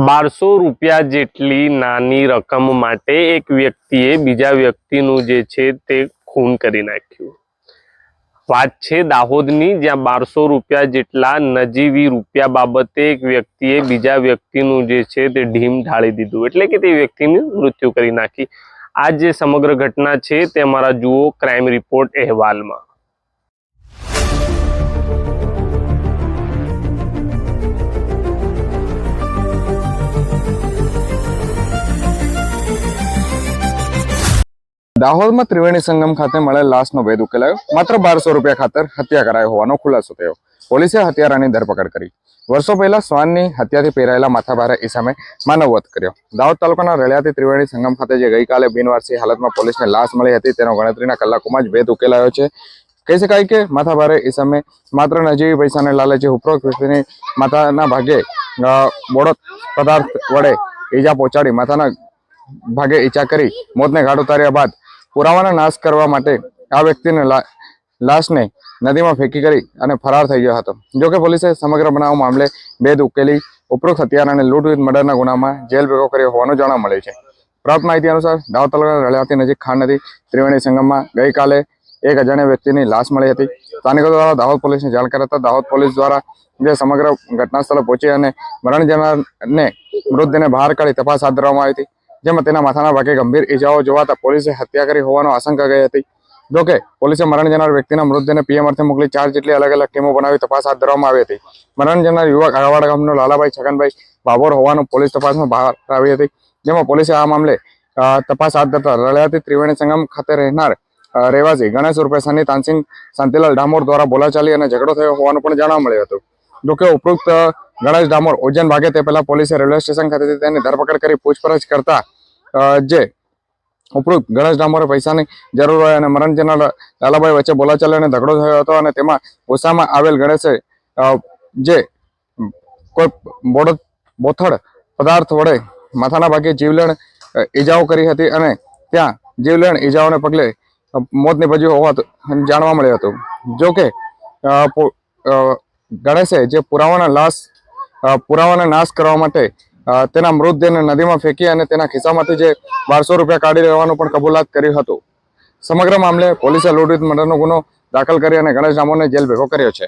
₹1200 જેટલી નાની રકમ માટે એક વ્યક્તિએ બીજા વ્યક્તિનું જે છે તે ખૂન કરી નાખ્યું। વાત છે દાહોદની, જ્યાં ₹1200 જેટલા નજીવી રૂપિયા બાબતે એક વ્યક્તિએ બીજા વ્યક્તિનું જે છે તે ઢીમ ઢાળી દીધું, એટલે કે તે વ્યક્તિનું મૃત્યુ કરી નાખી। આ જે સમગ્ર ઘટના છે તે અમારા જુઓ ક્રાઇમ રિપોર્ટ અહેવાલમાં। દાહોદમાં ત્રિવેણી સંગમ ખાતે મળેલ લાશનો ભેદ ઉકેલાયો। માત્ર ₹1200 ખાતર હત્યા કરાયો હોવાનો ખુલાસો થયો। પોલીસે હત્યારાની ધરપકડ કરી। વર્ષો પહેલા શ્વાનની હત્યાથી પેરાયેલા માથાભારે ઈસમે માનવવધ કર્યો। દાહોદ તાલુકાના રળિયાથી ત્રિવેણી સંગમ ખાતે જે ગઈકાલે બિનવારસી હાલતમાં પોલીસને લાશ મળી હતી તેનો ગણતરીના કલાકોમાં જ ભેદ ઉકેલાયો છે। કહી શકાય કે માથાભારે ઈસમે માત્ર નજીવી પૈસાને લાલચે ઉપરોક્ત વ્યક્તિની માથાના ભાગે બોડો પદાર્થ વડે ઈજા પહોંચાડી માથાના ભાગે ઈજા કરી મોતને ઘાટ ઉતાર્યા બાદ પુરાવાનો નાશ કરવા માટે આ વ્યક્તિને લાશને નદીમાં ફેંકી કરી અને ફરાર થઈ ગયો હતો। જોકે પોલીસે સમગ્ર બનાવ મામલે ભેદ ઉકેલી ઉપરોક્ત હત્યારાને લૂંટ વિથ મર્ડરના ગુનામાં જેલ ભેગો કર્યો હોવાનું જાણવા મળે છે। પ્રાપ્ત માહિતી અનુસાર દાહોદ તાલુકાના રળિયાથી નજીક ખાંડ નદી ત્રિવેણી સંગમમાં ગઈકાલે એક અજાણ્યા વ્યક્તિની લાશ મળી હતી। સ્થાનિકો દ્વારા દાહોદ પોલીસને જાણ કરતા દાહોદ પોલીસ દ્વારા જે સમગ્ર ઘટના સ્થળે પહોંચી અને મરણ જનારને મૃતદેહને બહાર કાઢી તપાસ હાથ ધરવામાં આવી હતી, જેમાં તેના માથાના ભાગે ગંભીર ઈજાઓ જોવાતા પોલીસે હત્યા કરી હોવાનો આશંકા ગઈ હતી। જોકે પોલીસે મરણ જનાર વ્યક્તિના મૃતદેહને પીએમ અર્થે મોકલી 4 જેટલી અલગ અલગ ટીમો બનાવી તપાસ હાથ ધરવામાં આવી હતી। મરણ જનાર યુવક આગવાડા ગામનો લાલાભાઈ છગનભાઈ બાબોર હોવાનું પોલીસ તપાસમાં બહાર આવી હતી, જેમાં પોલીસે આ મામલે તપાસ હાથ ધરતા રળિયાથી ત્રિવેણી સંગમ ખાતે રહેનાર રહેવાસી ગણેશ ઉર્ફે સની તાનસિંગ શાંતિલાલ ડામોર દ્વારા બોલાચાલી અને ઝઘડો થયો હોવાનું પણ જાણવા મળ્યું હતું। જોકે ઉપરોક્ત ગણેશ ડામોર ઉજ્જૈન ભાગે તે પહેલા પોલીસે રેલવે સ્ટેશન ખાતેથી તેની ધરપકડ કરી પૂછપરછ કરતા જે ઉપરોક્ત ગણેશ ડામોરે પૈસાની જરૂર હોય અને મરણ જનાર લાલાભાઈ વચ્ચે બોલાચાલી અને ઝઘડો થયો હતો અને તેમાં ગુસ્સામાં આવેલ ગણેશે જે કોઈ બોથડ પદાર્થ વડે માથાના ભાગે જીવલેણ ઈજાઓ કરી હતી અને ત્યાં જીવલેણ ઈજાઓને પગલે મોત નીપજ્યું હોવાનું જાણવા મળ્યું હતું। જોકે ગણેશે જે પુરાવાના નાશ કરવા માટે તેના મૃતદેહને નદીમાં ફેંકી અને તેના ખિસ્સામાંથી જે ₹1200 કાઢી લેવાનું પણ કબૂલાત કર્યું હતું। સમગ્ર મામલે પોલીસે લૂંટ વિથ મર્ડરનો ગુનો દાખલ કરી અને ગણેશ ડામોરને જેલ ભેગો કર્યો છે।